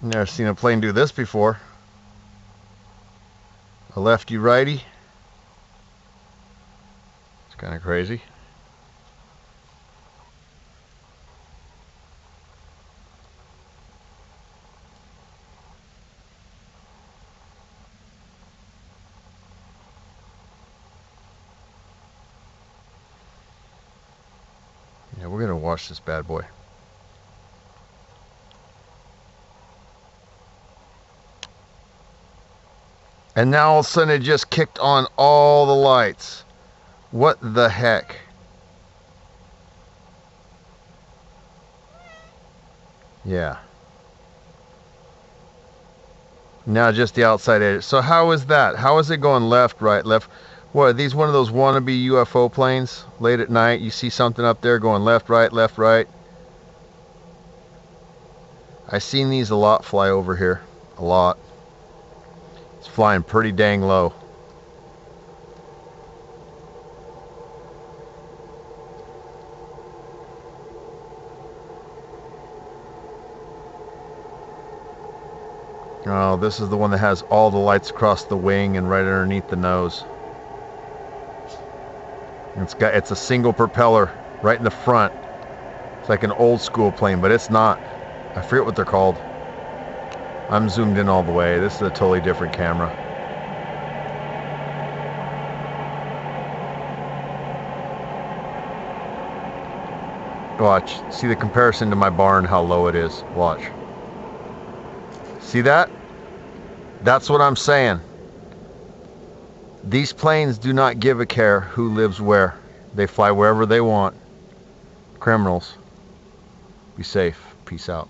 Never seen a plane do this before. A lefty righty. It's kind of crazy. Yeah, we're gonna watch this bad boy. And now all of a sudden it just kicked on all the lights. What the heck? Yeah. Now just the outside edge. So how is that? How is it going left, right, left? What, are these one of those wannabe UFO planes? Late at night, you see something up there going left, right, left, right. I've seen these a lot fly over here. A lot. It's flying pretty dang low. Oh, this is the one that has all the lights across the wing and right underneath the nose. It's a single propeller right in the front. It's like an old school plane, but it's not. I forget what they're called. I'm zoomed in all the way. This is a totally different camera. Watch. See the comparison to my barn, how low it is. Watch. See that? That's what I'm saying. These planes do not give a care who lives where. They fly wherever they want. Criminals. Be safe. Peace out.